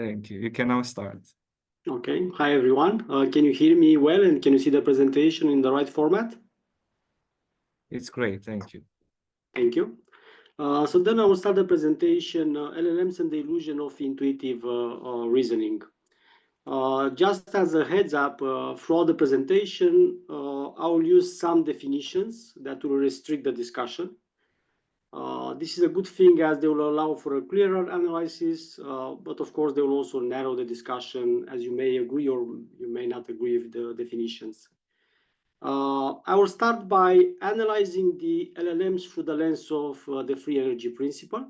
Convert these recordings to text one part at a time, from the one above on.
Thank you. You can now start. Okay. Hi, everyone. Can you hear me well, and can you see the presentation in the right format? It's great. Thank you. Thank you. So then I will start the presentation, LLMs and the illusion of intuitive reasoning. Just as a heads up, throughout the presentation, I will use some definitions that will restrict the discussion. This is a good thing as they will allow for a clearer analysis, but of course they will also narrow the discussion as you may agree or you may not agree with the definitions. I will start by analyzing the LLMs through the lens of the free energy principle.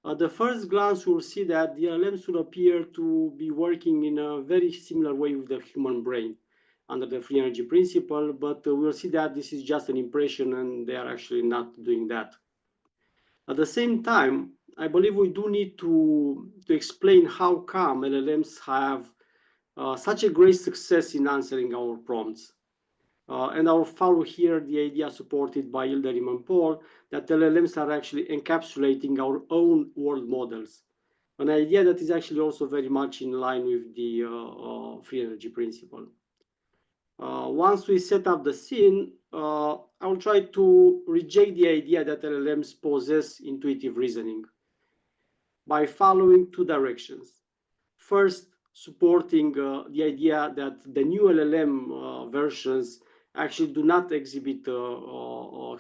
At the first glance, we'll see that the LLMs will appear to be working in a very similar way with the human brain under the free energy principle, but we'll see that this is just an impression and they are actually not doing that. At the same time, I believe we do need to explain how come LLMs have such a great success in answering our prompts. And I'll follow here the idea supported by Yildirim and Paul that LLMs are actually encapsulating our own world models, an idea that is actually also very much in line with the free energy principle. Once we set up the scene, I'll try to reject the idea that LLMs possess intuitive reasoning by following two directions. First, supporting the idea that the new LLM versions actually do not exhibit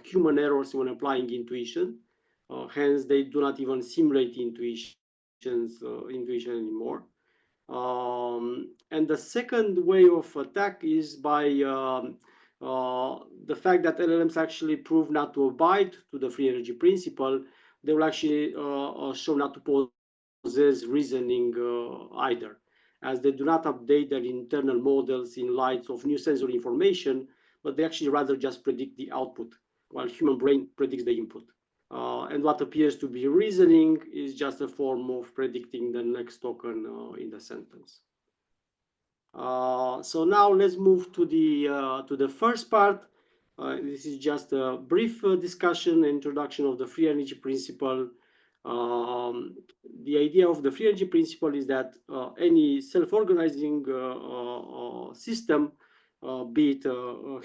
human errors when applying intuition. Hence, they do not even simulate intuition anymore. And the second way of attack is by the fact that LLMs actually prove not to abide to the free energy principle. They will actually show not to possess reasoning either, as they do not update their internal models in light of new sensory information, but they actually rather just predict the output, while human brain predicts the input. And what appears to be reasoning is just a form of predicting the next token in the sentence. So now let's move to the first part. This is just a brief discussion, introduction of the free energy principle. The idea of the free energy principle is that any self-organizing system, be it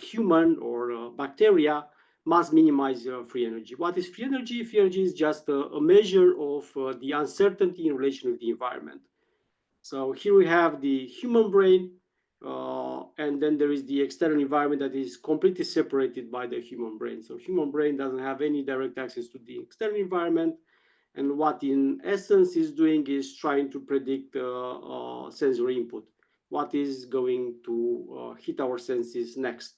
human or bacteria, must minimize free energy. What is free energy? Free energy is just a measure of the uncertainty in relation with the environment. So here we have the human brain, and then there is the external environment that is completely separated by the human brain. So human brain doesn't have any direct access to the external environment. And what in essence is doing is trying to predict sensory input, what is going to hit our senses next.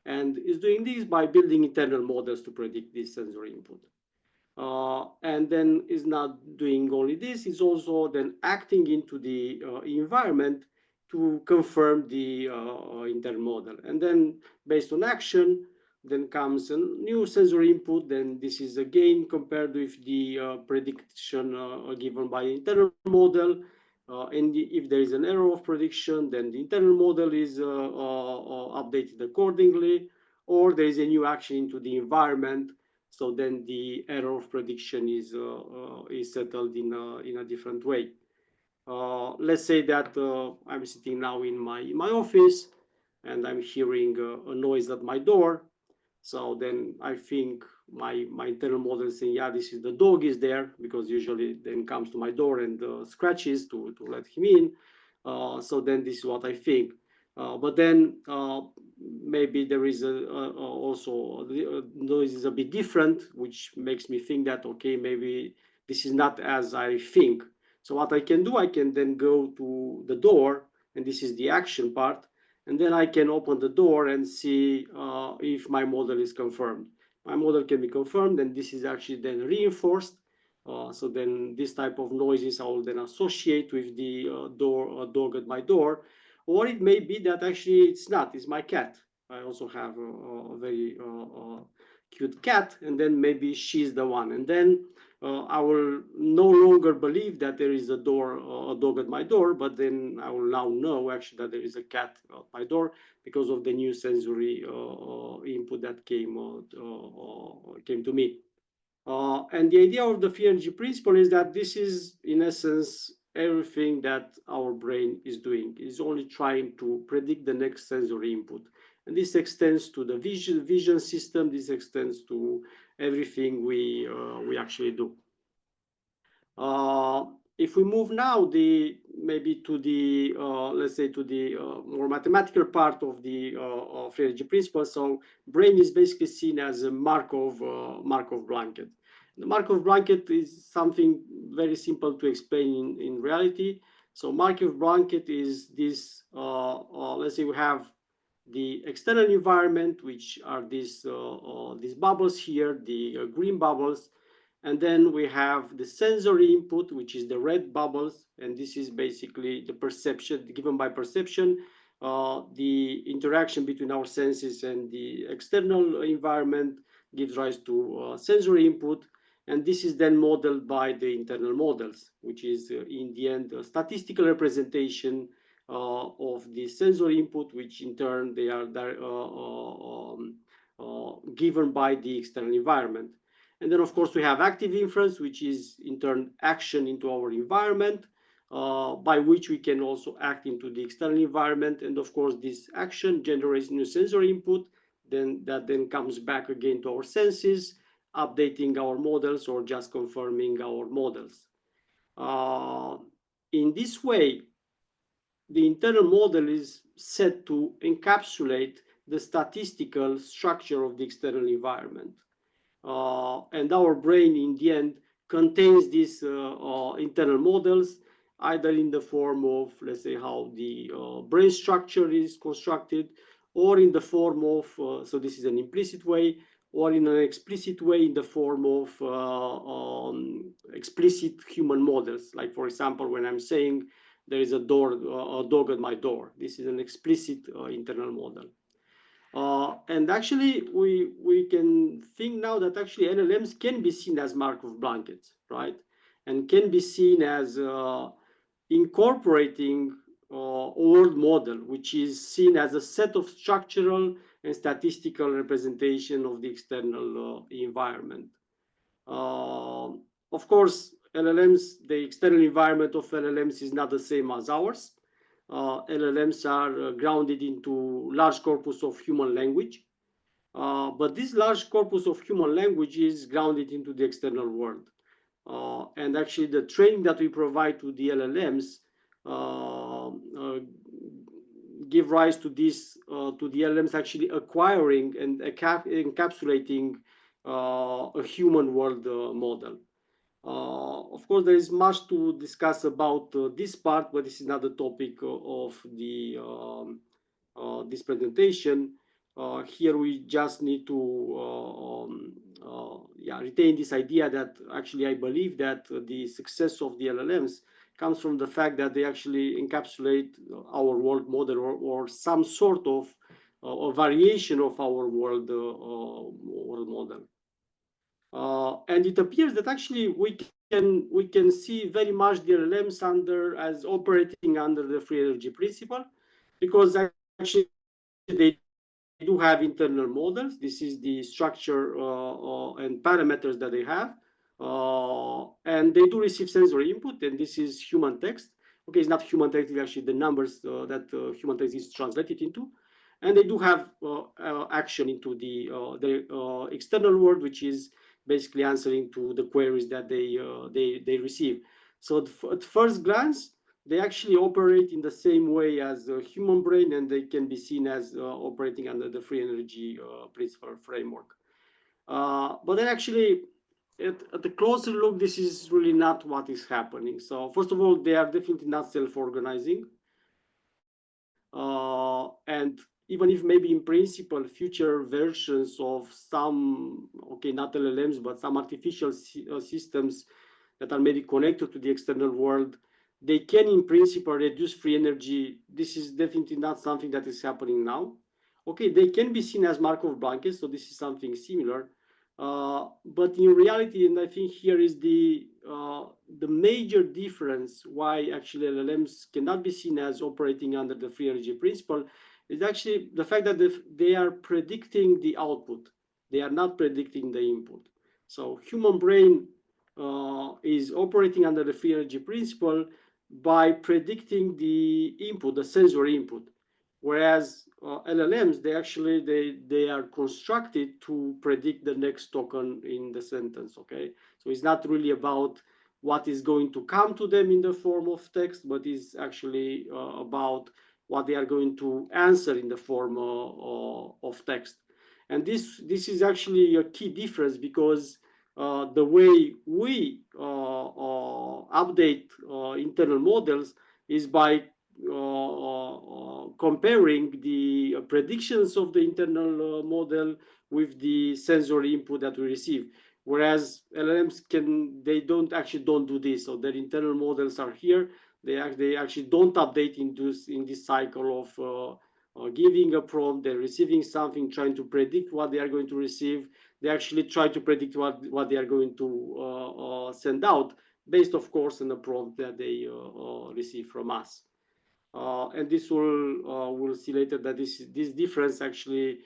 And is doing this by building internal models to predict this sensory input. And then is not doing only this, is also then acting into the environment to confirm the internal model. And then based on action, then comes a new sensory input. Then this is again compared with the prediction given by internal model. And if there is an error of prediction, then the internal model is updated accordingly, or there is a new action into the environment. So then the error of prediction is settled in a different way. Let's say that I'm sitting now in my office and I'm hearing a noise at my door. So then I think my internal model is saying, yeah, this is the dog is there, because usually then comes to my door and scratches to let him in. So then this is what I think. But then maybe there is also the noise is a bit different, which makes me think that, okay, maybe this is not as I think. So what I can do, I can then go to the door, and this is the action part, and then I can open the door and see if my model is confirmed. My model can be confirmed, and this is actually then reinforced. So then this type of noises I will then associate with the dog at my door. Or it may be that actually it's not, it's my cat. I also have a very cute cat, and then maybe she's the one. And then I will no longer believe that there is a dog at my door, but then I will now know actually that there is a cat at my door because of the new sensory input that came to me. And the idea of the free energy principle is that this is, in essence, everything that our brain is doing. It's only trying to predict the next sensory input. And this extends to the vision system. This extends to everything we actually do. If we move now maybe to the let's say to the more mathematical part of the free energy principle. So brain is basically seen as a Markov blanket. The Markov blanket is something very simple to explain in reality. So Markov blanket is this. Let's say we have the external environment, which are these bubbles here, the green bubbles. And then we have the sensory input, which is the red bubbles. And this is basically the perception given by perception, the interaction between our senses and the external environment gives rise to sensory input. And this is then modeled by the internal models, which is in the end a statistical representation of the sensory input, which in turn they are given by the external environment. And then, of course, we have active inference, which is in turn action into our environment, by which we can also act into the external environment. And of course, this action generates new sensory input, that then comes back again to our senses, updating our models or just confirming our models. In this way, the internal model is set to encapsulate the statistical structure of the external environment. And our brain in the end contains these internal models, either in the form of, let's say, how the brain structure is constructed, or in the form of, so this is an implicit way, or in an explicit way in the form of explicit human models. Like, for example, when I'm saying there is a dog at my door, this is an explicit internal model. And actually, we can think now that actually LLMs can be seen as Markov blankets, right? And can be seen as incorporating a world model, which is seen as a set of structural and statistical representation of the external environment. Of course, LLMs, the external environment of LLMs is not the same as ours. LLMs are grounded into large corpus of human language. But this large corpus of human language is grounded into the external world. And actually the training that we provide to the LLMs give rise to this, to the LLMs actually acquiring and encapsulating a human world model. Of course, there is much to discuss about this part, but this is not the topic of this presentation. Here we just need to retain this idea that actually I believe that the success of the LLMs comes from the fact that they actually encapsulate our world model, or some sort of a variation of our world model. And it appears that actually we can see very much the LLMs as operating under the free energy principle, because actually they do have internal models. This is the structure and parameters that they have. And they do receive sensory input, and this is human text. Okay, it's not human text, it's actually the numbers that human text is translated into. And they do have action into the external world, which is basically answering to the queries that they receive. So at first glance, they actually operate in the same way as a human brain, and they can be seen as operating under the free energy principle framework. But then actually, at the closer look, this is really not what is happening. So first of all, they are definitely not self-organizing. And even if maybe in principle, future versions of some, okay, not LLMs, but some artificial systems that are maybe connected to the external world, they can in principle reduce free energy. This is definitely not something that is happening now. Okay, they can be seen as Markov blankets, so this is something similar. But in reality, and I think here is the major difference why actually LLMs cannot be seen as operating under the free energy principle, is actually the fact that they are predicting the output. They are not predicting the input. So human brain is operating under the free energy principle, by predicting the input, the sensory input. Whereas LLMs, they are constructed to predict the next token in the sentence. Okay, so it's not really about what is going to come to them in the form of text, but is actually about what they are going to answer in the form of text. And this is actually a key difference, because the way we update internal models is by comparing the predictions of the internal model with the sensory input that we receive. Whereas LLMs don't do this. So their internal models are here. They actually don't update in this cycle of giving a prompt, they're receiving something, trying to predict what they are going to receive. They actually try to predict what they are going to send out, based, of course, on the prompt that they receive from us. And this we'll see later that this difference actually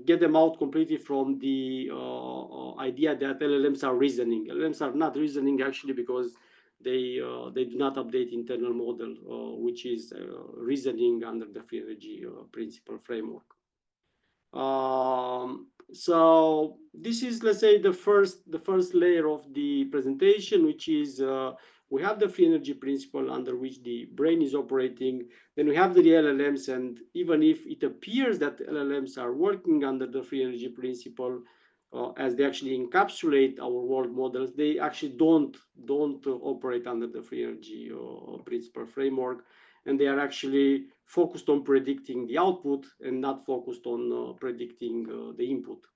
get them out completely from the idea that LLMs are reasoning. LLMs are not reasoning, actually, because they do not update internal model, which is reasoning under the free energy principle framework. So this is, let's say, the first layer of the presentation, which is we have the free energy principle under which the brain is operating. Then we have the LLMs, and even if it appears that LLMs are working under the free energy principle, as they actually encapsulate our world models, they actually don't operate under the free energy principle framework, and they are actually focused on predicting the output and not focused on predicting the input.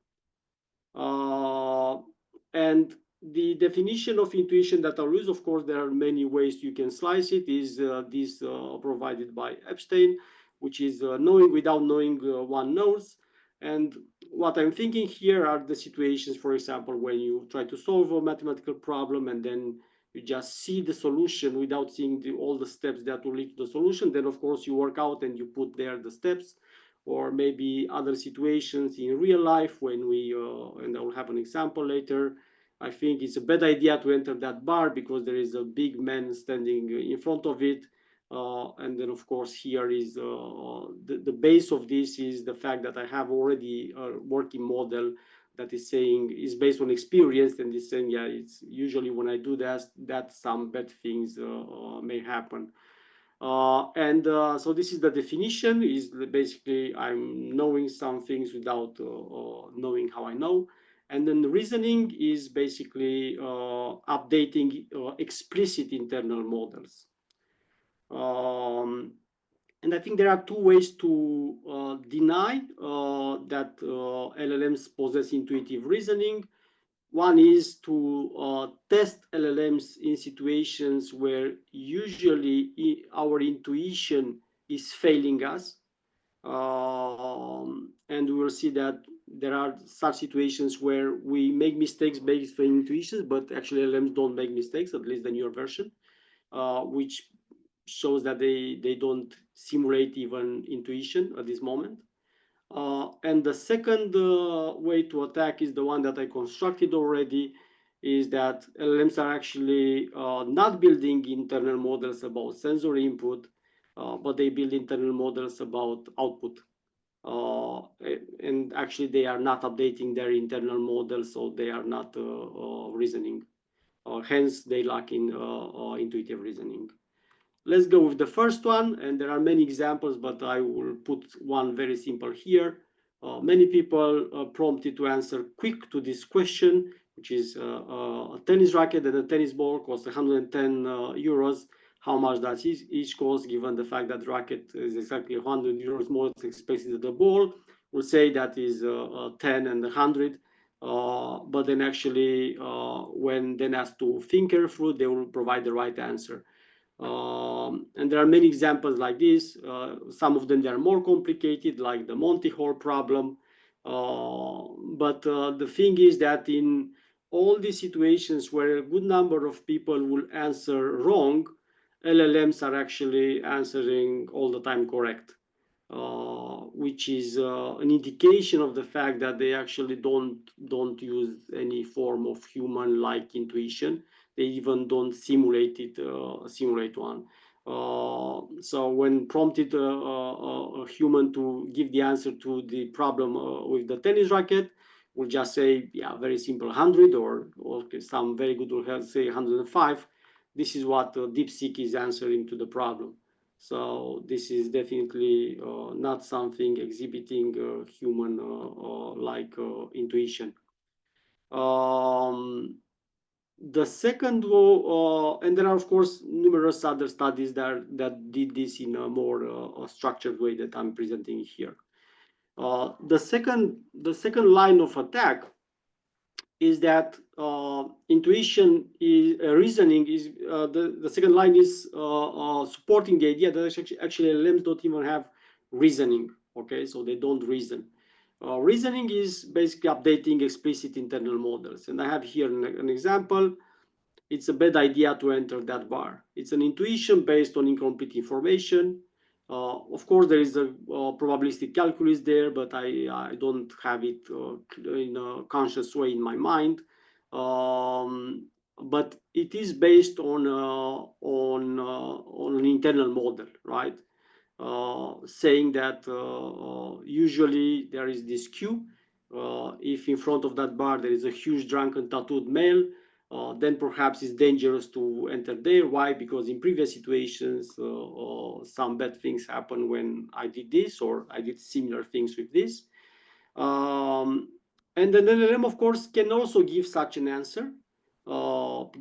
And the definition of intuition that I'll use, of course, there are many ways you can slice it, is this provided by Epstein, which is knowing without knowing one knows. And what I'm thinking here are the situations, for example, when you try to solve a mathematical problem and then you just see the solution without seeing all the steps that will lead to the solution. Then, of course, you work out and you put there the steps. Or maybe other situations in real life when we, and I will have an example later, I think it's a bad idea to enter that bar because there is a big man standing in front of it. And then, of course, here is the base of this is the fact that I have already a working model that is saying is based on experience, and is saying, yeah, it's usually when I do that some bad things may happen. So this is the definition, is basically I'm knowing some things without knowing how I know. And then the reasoning is basically updating explicit internal models. And I think there are two ways to deny that LLMs possess intuitive reasoning. One is to test LLMs in situations where usually our intuition is failing us. And we will see that there are such situations where we make mistakes based on intuitions, but actually LLMs don't make mistakes, at least the newer version, which shows that they don't simulate even intuition at this moment. And the second way to attack is the one that I constructed already, is that LLMs are actually not building internal models about sensory input, but they build internal models about output. And actually they are not updating their internal models, so they are not reasoning. Hence, they lack in intuitive reasoning. Let's go with the first one, and there are many examples, but I will put one very simple here. Many people prompted to answer quick to this question, which is a tennis racket and a tennis ball cost 110 euros. How much does each cost, given the fact that the racket is exactly 100 euros more expensive than the ball? We'll say that is 10 and 100. But then actually, when then asked to think carefully, they will provide the right answer. And there are many examples like this. Some of them they are more complicated, like the Monty Hall problem. But the thing is that in all these situations where a good number of people will answer wrong, LLMs are actually answering all the time correct, which is an indication of the fact that they actually don't use any form of human-like intuition. they even don't simulate one. So when prompted a human to give the answer to the problem with the tennis racket, we'll just say, yeah, very simple 100, or some very good will have say 105. This is what DeepSeek is answering to the problem. So this is definitely not something exhibiting human like intuition. The second, and there are of course numerous other studies that did this in a more structured way that I'm presenting here. The second line of attack is that intuition is reasoning is the second line is supporting the idea that actually LLMs don't even have reasoning. Okay, so they don't reason. Reasoning is basically updating explicit internal models, and I have here an example. It's a bad idea to enter that bar. It's an intuition based on incomplete information. Of course, there is a probabilistic calculus there, but I don't have it in a conscious way in my mind. But it is based on an internal model, right? Saying that usually there is this queue. If in front of that bar there is a huge drunken tattooed male, then perhaps it's dangerous to enter there. Why? Because in previous situations, some bad things happen when I did this, or I did similar things with this. And an LLM, of course, can also give such an answer.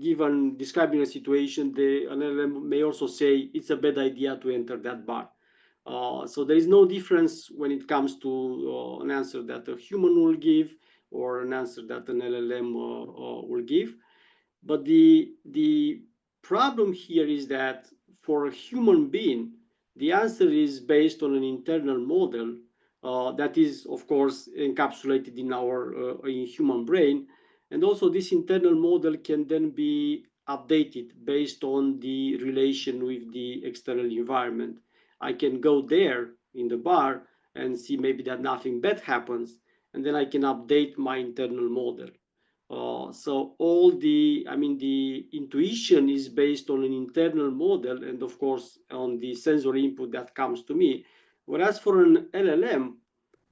Given describing a situation, an LLM may also say it's a bad idea to enter that bar. So there is no difference when it comes to an answer that a human will give or an answer that an LLM will give. But the problem here is that for a human being, the answer is based on an internal model that is, of course, encapsulated in our in human brain. And also this internal model can then be updated based on the relation with the external environment. I can go there in the bar and see maybe that nothing bad happens, and then I can update my internal model. So the intuition is based on an internal model and of course on the sensory input that comes to me. Whereas for an LLM,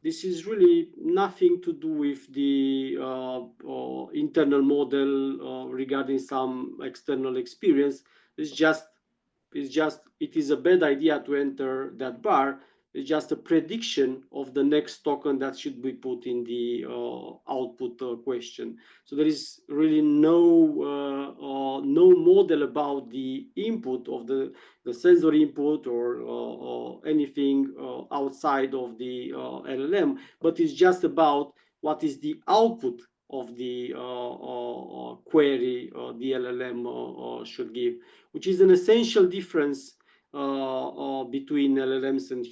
this is really nothing to do with the internal model regarding some external experience. It is a bad idea to enter that bar. It's just a prediction of the next token that should be put in the output question. So there is really no model about the input of the sensory input or anything outside of the LLM, but it's just about what is the output of the query the LLM should give, which is an essential difference between LLMs and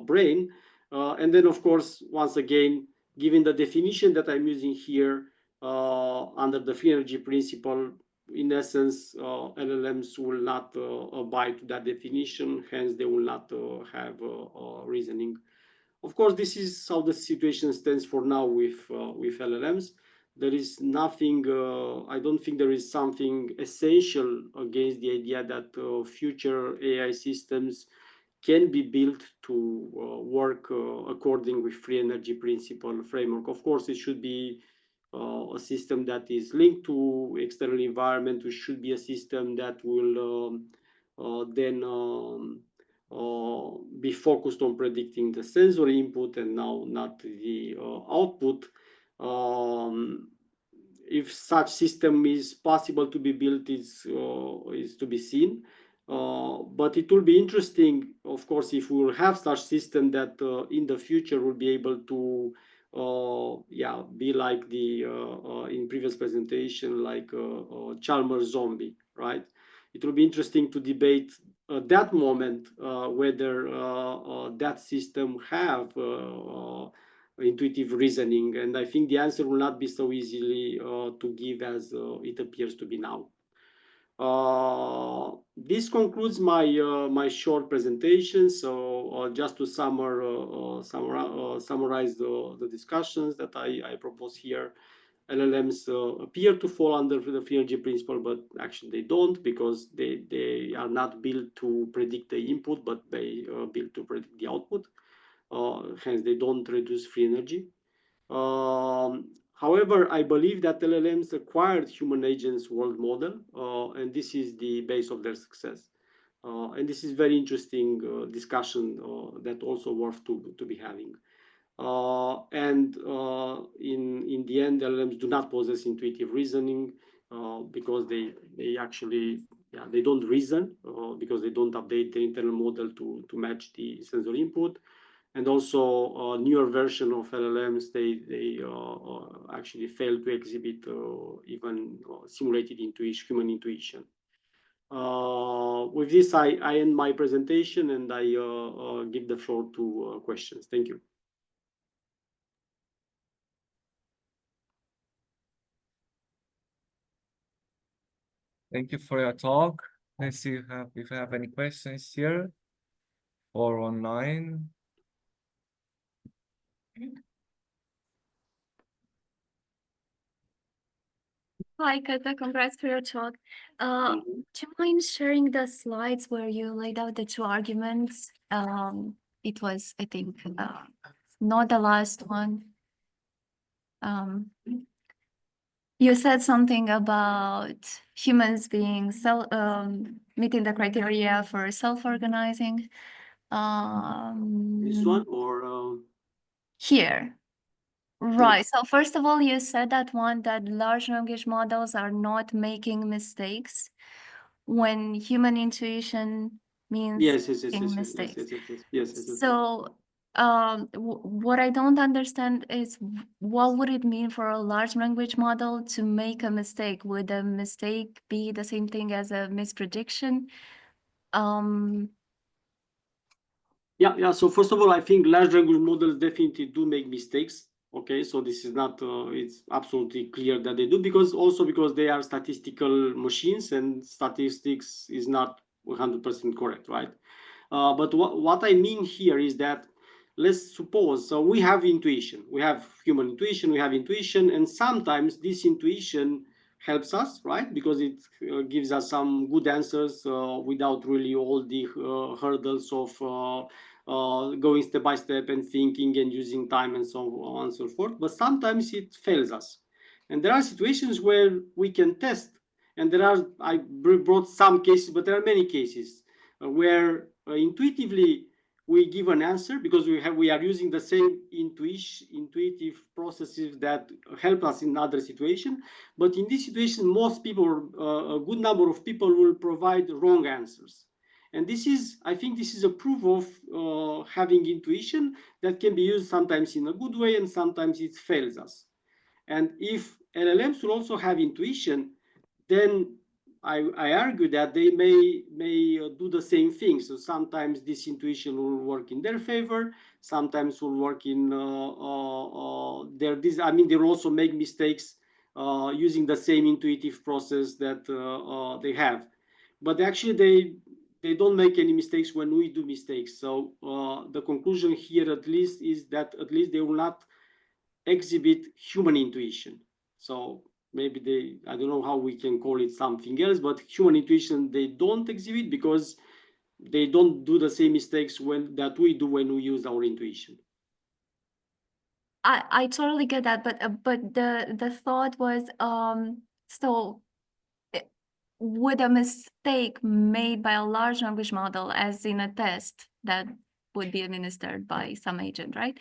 brain. And then, of course, once again, given the definition that I'm using here under the free energy principle, in essence, LLMs will not abide to that definition, hence they will not have reasoning. Of course, this is how the situation stands for now with LLMs. There is nothing, I don't think there is something essential against the idea that future AI systems can be built to work according with free energy principle framework. Of course, it should be a system that is linked to external environment, which should be a system that will then be focused on predicting the sensory input and now not the output. If such system is possible to be built is to be seen. But it will be interesting, of course, if we will have such system that in the future will be able to be like the in previous presentation, like Chalmers zombie, right? It will be interesting to debate at that moment whether that system have intuitive reasoning, and I think the answer will not be so easily to give as it appears to be now. This concludes my short presentation. So just to summarize the discussions that I propose here. LLMs appear to fall under the free energy principle, but actually they don't, because they are not built to predict the input, but they are built to predict the output. Hence, they don't reduce free energy. However, I believe that LLMs acquired human agents world model, and this is the base of their success. And this is very interesting discussion that also worth to be having. In the end, LLMs do not possess intuitive reasoning because they actually they don't reason because they don't update the internal model to match the sensor input. And also a newer version of LLMs, they actually fail to exhibit even simulated human intuition. With this, I end my presentation, and I give the floor to questions. Thank you. Thank you for your talk. Let's see if you have any questions here or online. Hi, Kata, congrats for your talk. Do you mind sharing the slides where you laid out the two arguments? It was, I think, not the last one. You said something about humans being meeting the criteria for self-organizing. This one or here. Right. So first of all, you said that large language models are not making mistakes when human intuition means making mistakes. Yes. So what I don't understand is what would it mean for a large language model to make a mistake? Would a mistake be the same thing as a misprediction? Yeah. So first of all, I think large language models definitely do make mistakes. Okay, so this is not, it's absolutely clear that they do, because they are statistical machines, and statistics is not 100% correct, right? But what I mean here is that, let's suppose, so we have intuition, we have human intuition, we have intuition, and sometimes this intuition helps us, right? Because it gives us some good answers without really all the hurdles of going step by step and thinking and using time and so on and so forth. But sometimes it fails us, and there are situations where we can test, and I brought some cases, but there are many cases where intuitively we give an answer, because we are using the same intuitive processes that help us in other situations. But in this situation, most people, a good number of people, will provide wrong answers. And I think this is a proof of having intuition that can be used sometimes in a good way, and sometimes it fails us. And if LLMs will also have intuition, then I argue that they may do the same thing. So sometimes this intuition will work in their favor, sometimes will work in I mean, they will also make mistakes using the same intuitive process that they have. But actually, they don't make any mistakes when we do mistakes. So the conclusion here, at least, is that at least they will not exhibit human intuition. So maybe I don't know how we can call it something else, but human intuition they don't exhibit, because they don't do the same mistakes that we do when we use our intuition. I totally get that, but the thought was, so would a mistake made by a large language model, as in a test that would be administered by some agent, right?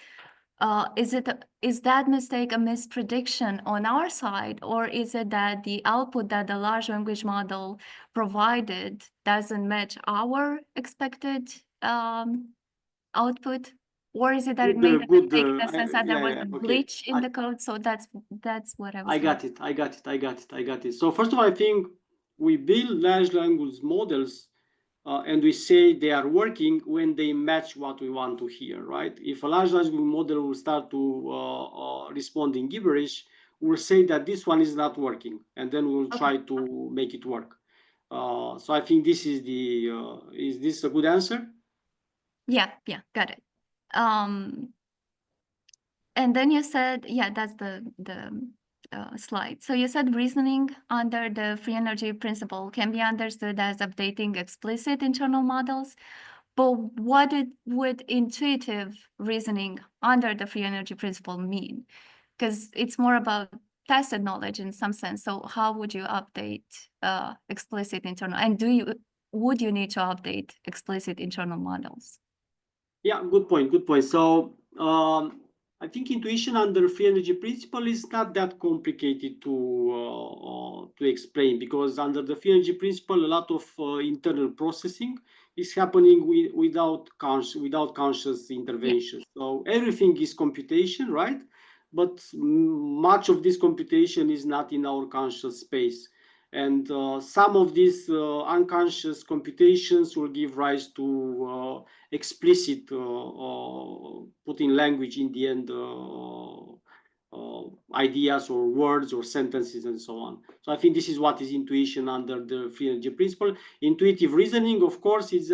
Is that mistake a misprediction on our side, or is it that the output that the large language model provided doesn't match our expected output? Or is it that it made a mistake in the sense that there was a glitch in the code? So that's what I was saying. I got it. So first of all, I think we build large language models and we say they are working when they match what we want to hear, right? If a large language model will start to respond in gibberish, we'll say that this one is not working, and then we'll try to make it work. So I think this is is this a good answer? Yeah, got it. And then you said, yeah, that's the slide. So you said reasoning under the free energy principle can be understood as updating explicit internal models. But what would intuitive reasoning under the free energy principle mean? Because it's more about tested knowledge in some sense. So how would you update explicit internal? And would you need to update explicit internal models? Yeah, good point. Good point. So I think intuition under free energy principle is not that complicated to explain, because under the free energy principle, a lot of internal processing is happening without conscious intervention. Yeah. So everything is computation, right? But much of this computation is not in our conscious space. And some of these unconscious computations will give rise to explicit putting language in the end ideas or words or sentences and so on. So I think this is what is intuition under the free energy principle. Intuitive reasoning, of course, is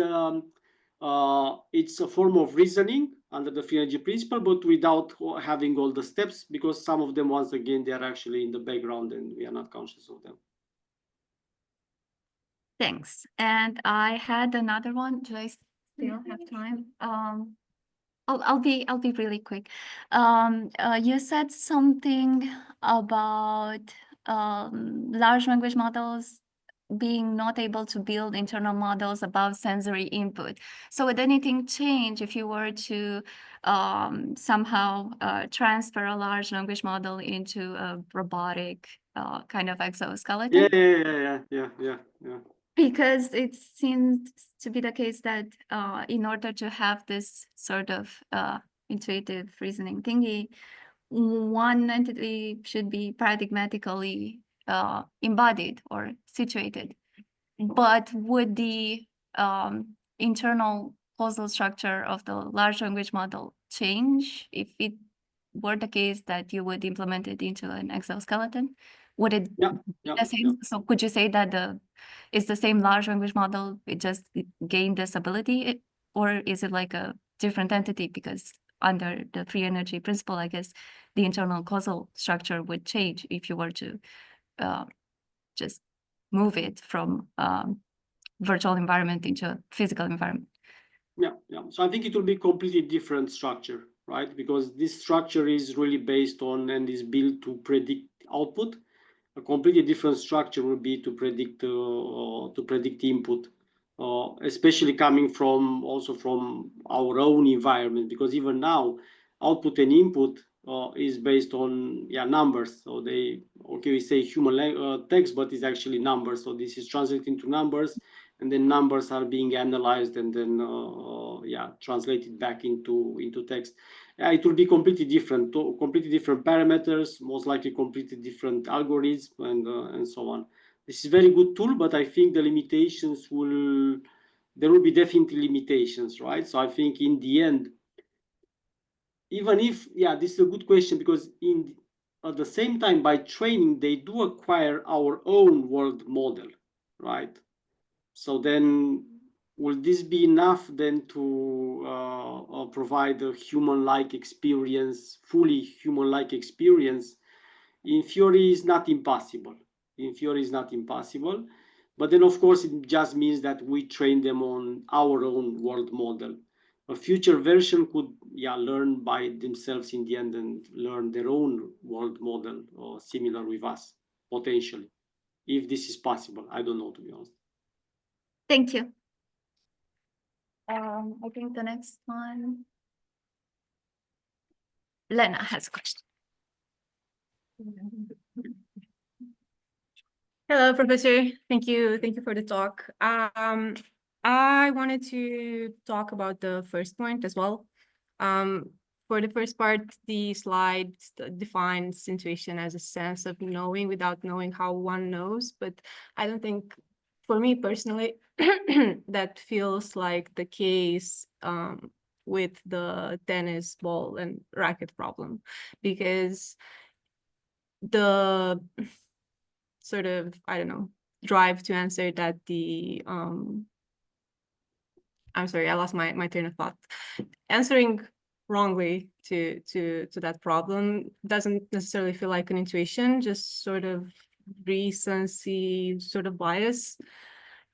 it's a form of reasoning under the free energy principle, but without having all the steps, because some of them, once again, they are actually in the background and we are not conscious of them. Thanks. And I had another one. Do I still have time? I'll be really quick. You said something about large language models being not able to build internal models above sensory input. So would anything change if you were to somehow transfer a large language model into a robotic kind of exoskeleton? Yeah. Because it seems to be the case that in order to have this sort of intuitive reasoning thingy, one entity should be paradigmatically embodied or situated. But would the internal causal structure of the large language model change if it were the case that you would implement it into an exoskeleton? Would it be the same? Yeah. So could you say that it's the same large language model, it just gained this ability, or is it like a different entity? Because under the free energy principle, I guess the internal causal structure would change if you were to just move it from virtual environment into a physical environment. Yeah. So I think it will be completely different structure, right? Because this structure is really based on and is built to predict output. A completely different structure will be to predict input, especially coming from our own environment. Because even now, output and input is based on numbers. So we say human text, but it's actually numbers. So this is translated into numbers, and then numbers are being analyzed and then translated back into text. It will be completely different parameters, most likely completely different algorithms, and so on. This is a very good tool, but I think the limitations there will be definitely limitations, right? So I think in the end, even if, this is a good question, because at the same time, by training, they do acquire our own world model, right? So then, will this be enough then to provide a human-like experience, fully human-like experience? In theory, is not impossible. But then, of course, it just means that we train them on our own world model. A future version could, learn by themselves in the end and learn their own world model or similar with us, potentially. If this is possible, I don't know, to be honest. Thank you. I think the next one, Lena has a question. Hello, Professor. Thank you for the talk. I wanted to talk about the first point as well. For the first part, the slide defines intuition as a sense of knowing without knowing how one knows, but I don't think, for me personally, that feels like the case with the tennis ball and racket problem, because the sort of, I don't know, drive to answer that I'm sorry, I lost my train of thought. Answering wrongly to that problem. Doesn't necessarily feel like an intuition, just sort of recency sort of bias.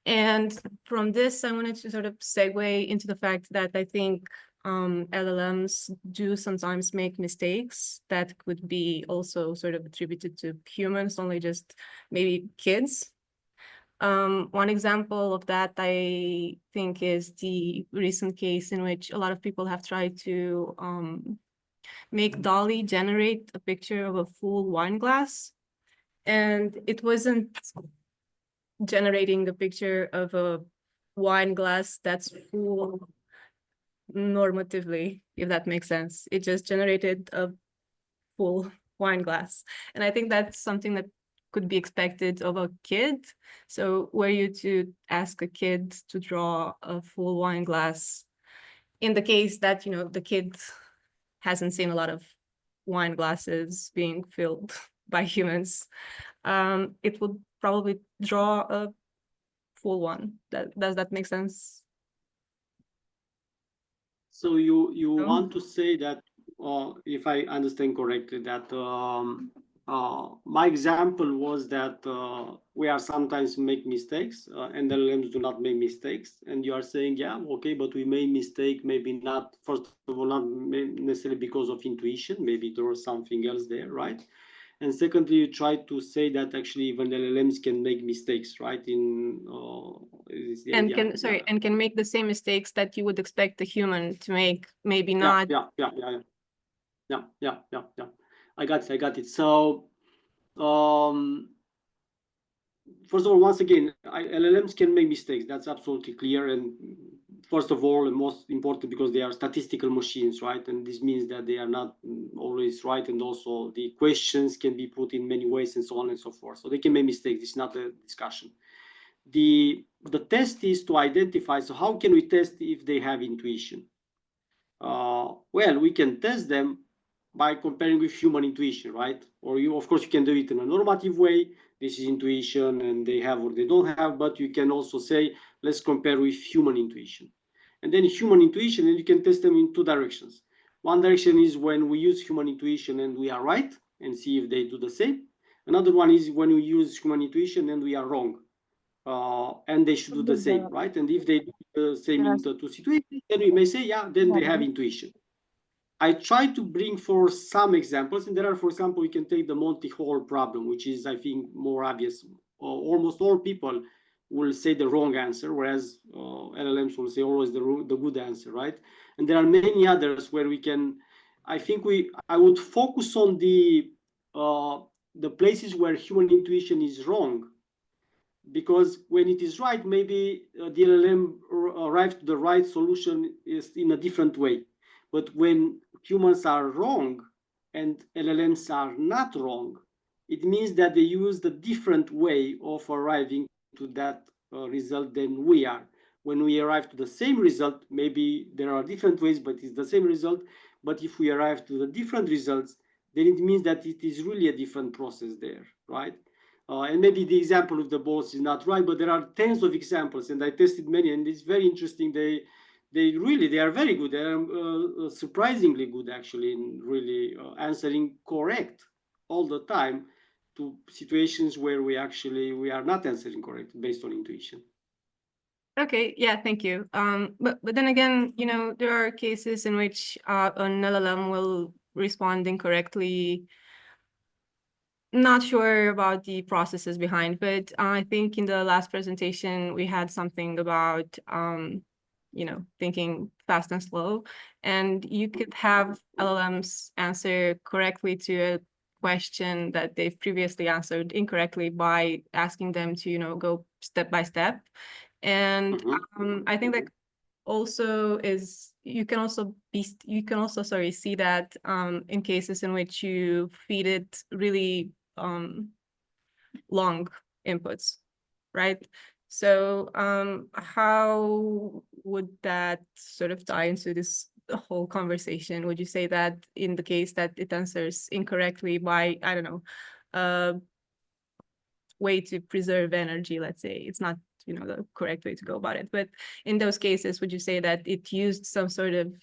And from this, I wanted to sort of segue into the fact that I think LLMs do sometimes make mistakes that could be also sort of attributed to humans, only just maybe kids. One example of that, I think, is the recent case in which a lot of people have tried to make DALL-E generate a picture of a full wine glass. And it wasn't generating a picture of a wine glass that's full normatively, if that makes sense. It just generated a full wine glass. And I think that's something that could be expected of a kid. So were you to ask a kid to draw a full wine glass, in the case that, you know, the kid hasn't seen a lot of wine glasses being filled by humans, it would probably draw a full one. Does that make sense? So you No? want to say that, if I understand correctly, that my example was that we are sometimes make mistakes, and LLMs do not make mistakes. And you are saying, yeah, okay, but we made mistake, maybe not, first of all, not necessarily because of intuition, maybe there was something else there, right? And secondly, you try to say that actually even LLMs can make mistakes, right? And can make the same mistakes that you would expect a human to make, maybe not. Yeah. I got it. So, first of all, once again, LLMs can make mistakes. That's absolutely clear. And first of all, and most important, because they are statistical machines, right? And this means that they are not always right. And also the questions can be put in many ways and so on and so forth. So they can make mistakes. It's not a discussion. The test is to identify. So how can we test if they have intuition? Well, we can test them by comparing with human intuition, right? Or of course, you can do it in a normative way. This is intuition and they have or they don't have, but you can also say, let's compare with human intuition. And then human intuition, and you can test them in two directions. One direction is when we use human intuition and we are right and see if they do the same. Another one is when we use human intuition and we are wrong. And they should do the same, right? And if they do the same in the two situations, then we may say, yeah, then they have intuition. I try to bring for some examples, and there are, for example, we can take the multi-hole problem, which is, I think, more obvious. Almost all people will say the wrong answer, whereas LLMs will say always the good answer, right? And there are many others where we can, I would focus on the places where human intuition is wrong, because when it is right, maybe the LLM arrives to the right solution is in a different way. But when humans are wrong and LLMs are not wrong, it means that they use the different way of arriving to that result than we are. When we arrive to the same result, maybe there are different ways, but it's the same result. But if we arrive to the different results, then it means that it is really a different process there, right? And maybe the example of the balls is not right, but there are tens of examples, and I tested many, and it's very interesting. They are very good. They are surprisingly good, actually, in really answering correct all the time to situations where we are not answering correct based on intuition. Okay, yeah, thank you. But then again, you know, there are cases in which an LLM will respond incorrectly. Not sure about the processes behind, but I think in the last presentation we had something about you know, thinking fast and slow, and you could have LLMs answer correctly to a question that they've previously answered incorrectly by asking them to, you know, go step by step. And I think that also is, you can also see that in cases in which you feed it really long inputs, right? So how would that sort of tie into this whole conversation? Would you say that in the case that it answers incorrectly by, I don't know, a way to preserve energy, let's say, it's not, you know, the correct way to go about it, but in those cases, would you say that it used some sort of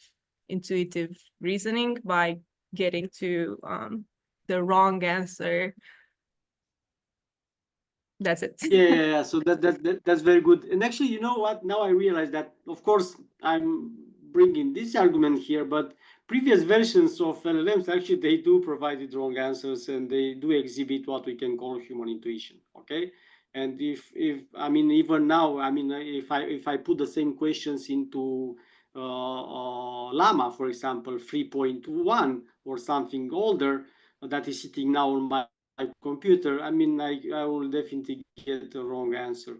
intuitive reasoning by getting to the wrong answer. That's it. Yeah. So that's very good. And actually, you know what? Now I realize that, of course, I'm bringing this argument here, but previous versions of LLMs, actually, they do provide the wrong answers, and they do exhibit what we can call human intuition. Okay. And if I mean, even now, I mean, if I put the same questions into Llama, for example, 3.1 or something older that is sitting now on my computer, I mean, I will definitely get the wrong answer.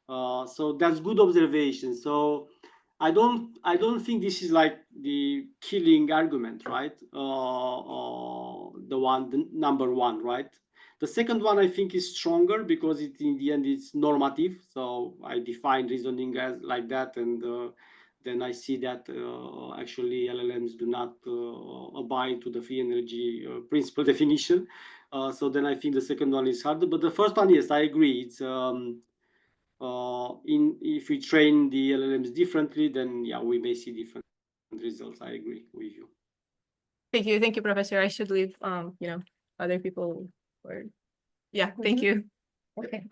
So that's good observation. So I don't think this is like the killing argument, right? The number one, right? The second one I think is stronger because it in the end it's normative. So I define reasoning as like that, and then I see that actually LLMs do not abide to the free energy principle definition. So then I think the second one is harder. But the first one, yes, I agree. It's if we train the LLMs differently, then yeah, we may see different results. I agree with you. Thank you, Professor. I should leave you know, other people or yeah, thank you. Okay.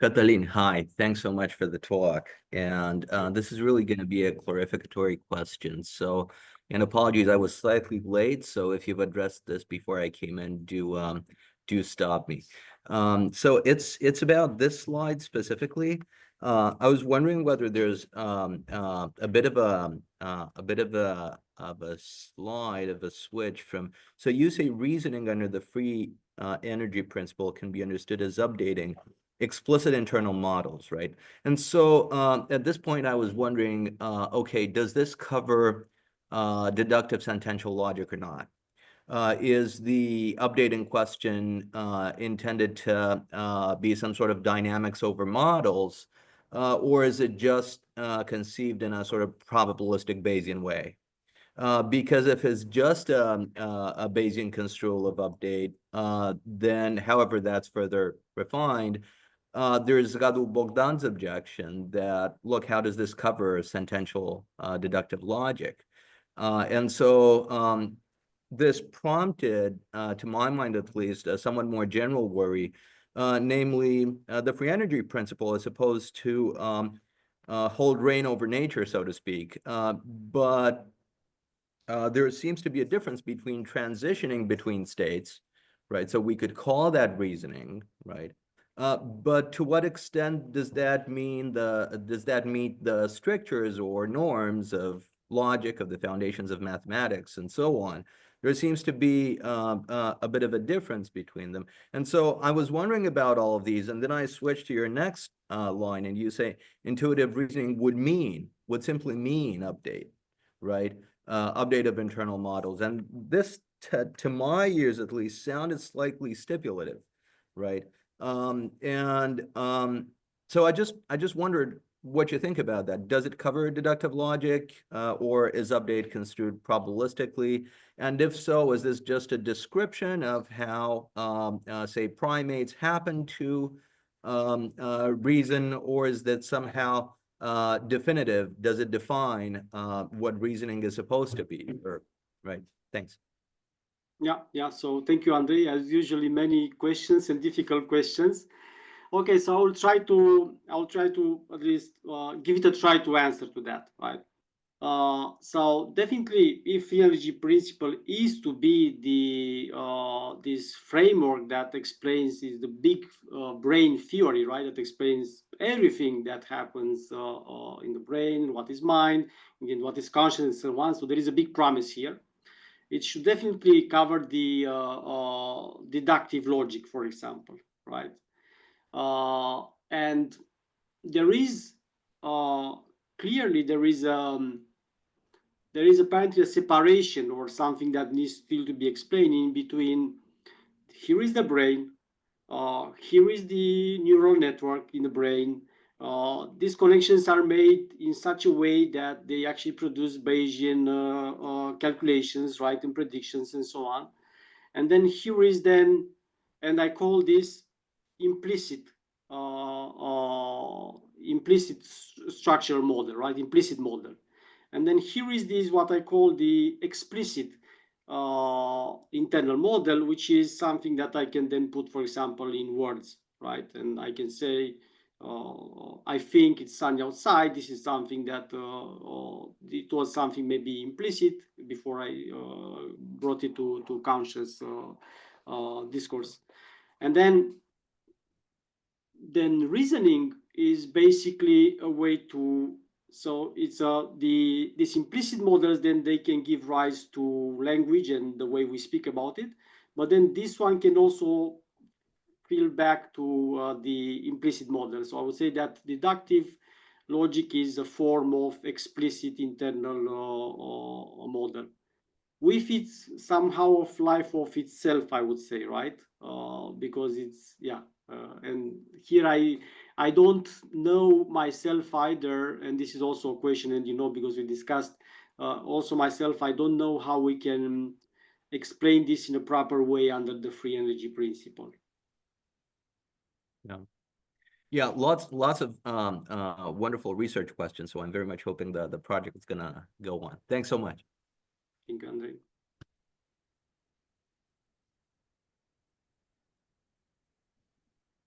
Cătălin, hi. Thanks so much for the talk. And this is really going to be a clarificatory question. So, and apologies, I was slightly late. So if you've addressed this before I came in, do stop me. So it's about this slide specifically. I was wondering whether there's a bit of a slide of a switch from. So you say reasoning under the free energy principle can be understood as updating explicit internal models, right? And so at this point, I was wondering, okay, does this cover deductive sentential logic or not? Is the updating question intended to be some sort of dynamics over models, or is it just conceived in a sort of probabilistic Bayesian way? Because if it's just a Bayesian construal of update, then however that's further refined, there's Radu Bogdan's objection that, look, how does this cover sentential deductive logic? And so this prompted, to my mind at least, a somewhat more general worry, namely the free energy principle is supposed to hold reign over nature, so to speak. But there seems to be a difference between transitioning between states, right? So we could call that reasoning, right? But to what extent does that mean does that meet the strictures or norms of logic, of the foundations of mathematics, and so on? There seems to be a bit of a difference between them. And so I was wondering about all of these, and then I switched to your next line, and you say intuitive reasoning would simply mean update, right? Update of internal models. And this, to my ears at least, sounded slightly stipulative, right? So I just wondered what you think about that. Does it cover deductive logic, or is update construed probabilistically? And if so, is this just a description of how, say, primates happen to reason, or is that somehow definitive? Does it define what reasoning is supposed to be? Or, right? Thanks. Yeah. So thank you, Andrei. As usually, many questions and difficult questions. Okay, so I'll try to at least give it a try to answer to that, right? So definitely, if free energy principle is to be the this framework that explains is the big brain theory, right? That explains everything that happens in the brain, what is mind, again, what is consciousness, and so on. So there is a big promise here. It should definitely cover the deductive logic, for example, right? And there is clearly there is apparently a separation or something that needs still to be explained in between. Here is the brain, here is the neural network in the brain. These connections are made in such a way that they actually produce Bayesian calculations, right, and predictions and so on. And then here is then, and I call this implicit structural model, right? Implicit model. And then here is this, what I call the explicit internal model, which is something that I can then put, for example, in words, right? And I can say, I think it's sunny outside. This is something that it was something maybe implicit before I brought it to conscious discourse. And then reasoning is basically a way to, so it's these implicit models, then they can give rise to language and the way we speak about it. But then this one can also feel back to the implicit model. So I would say that deductive logic is a form of explicit internal model with its somehow of life of itself, I would say, right? Because it's, yeah. And here I don't know myself either, and this is also a question, and because we discussed also myself, I don't know how we can explain this in a proper way under the free energy principle. Yeah, lots of wonderful research questions. So I'm very much hoping the project is gonna go on. Thanks so much. Thank you, Andrei.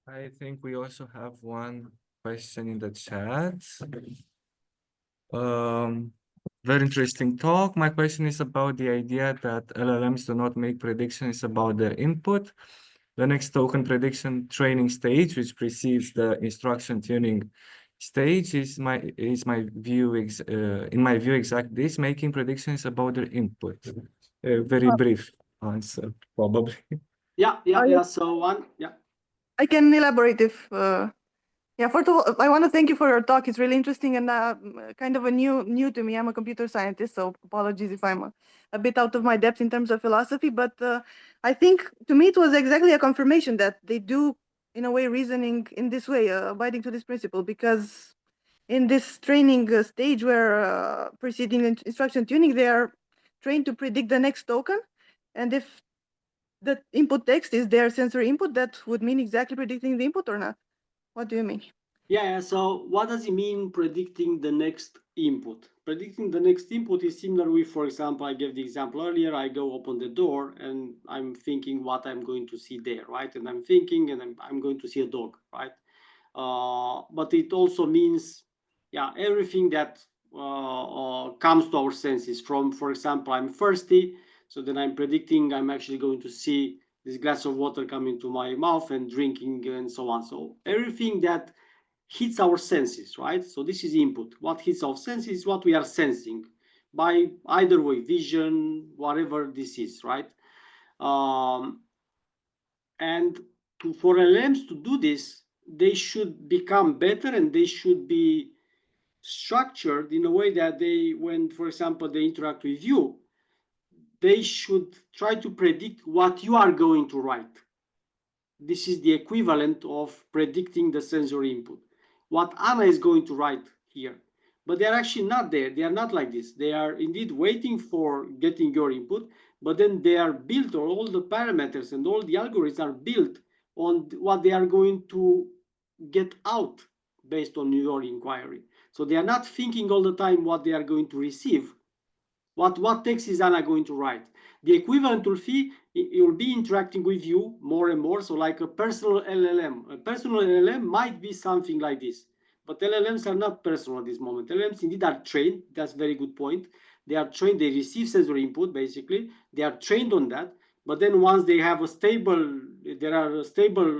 I think we also have one question in the chat. Very interesting talk. My question is about the idea that LLMs do not make predictions about their input. The next token prediction training stage, which precedes the instruction tuning stage, is my view. In my view, exactly this, making predictions about their input. Very brief answer, probably. Yeah. So one, yeah. I can elaborate if. Yeah, first of all, I want to thank you for your talk. It's really interesting and kind of a new to me. I'm a computer scientist, so apologies if I'm a bit out of my depth in terms of philosophy. But I think to me it was exactly a confirmation that they do, in a way, reasoning in this way, abiding to this principle. Because in this training stage where preceding instruction tuning, they are trained to predict the next token, and if the input text is their sensory input, that would mean exactly predicting the input or not. What do you mean? Yeah, so what does it mean predicting the next input? Predicting the next input is similar with, for example, I gave the example earlier, I go open the door and I'm thinking what I'm going to see there, right? And I'm thinking and I'm going to see a dog, right? But it also means, yeah, everything that comes to our senses from, for example, I'm thirsty, so then I'm predicting I'm actually going to see this glass of water coming to my mouth and drinking and so on. So everything that hits our senses, right? So this is input. What hits our senses is what we are sensing by either way, vision, whatever this is, right? And for LLMs to do this, they should become better and they should be structured in a way that they, when, for example, they interact with you, they should try to predict what you are going to write. This is the equivalent of predicting the sensory input. What Anna is going to write here. But they're actually not there. They are not like this. They are indeed waiting for getting your input, but then they are built, or all the parameters and all the algorithms are built on what they are going to get out based on your inquiry. So they are not thinking all the time what they are going to receive. What text is Anna going to write? The equivalent will be, it will be interacting with you more and more. So like a personal LLM. A personal LLM might be something like this. But LLMs are not personal at this moment. LLMs indeed are trained. That's a very good point. They are trained. They receive sensory input, basically. They are trained on that. But then once they have a stable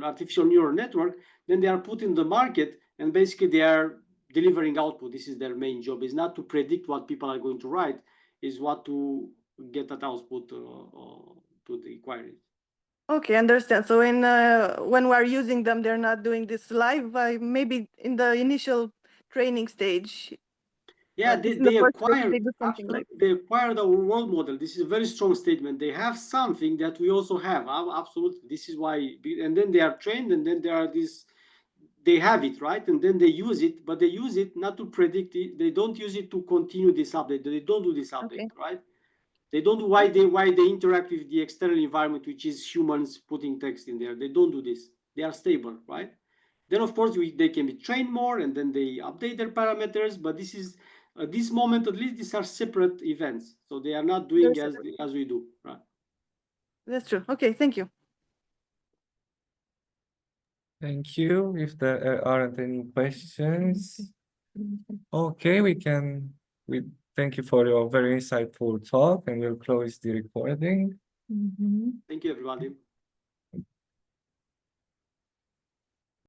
artificial neural network, then they are put in the market and basically they are delivering output. This is their main job. Is not to predict what people are going to write, is what to get that output to the query. Okay, understand. So in when we're using them, they're not doing this live. Maybe in the initial training stage. Yeah, they acquired, like they acquired our world model. This is a very strong statement. They have something that we also have. Absolutely. This is why, and then they are trained, and then there are these, they have it, right? And then they use it, but they use it not to predict it. They don't use it to continue this update. They don't do this update, right? They don't do why they interact with the external environment, which is humans putting text in there. They don't do this. They are stable, right? Then of course they can be trained more, and then they update their parameters. But this is at this moment, at least, these are separate events, so they are not doing as we do, right? That's true. Okay, thank you. Thank you. If there aren't any questions, okay, we thank you for your very insightful talk, and we'll close the recording. Mhm. Thank you, everybody.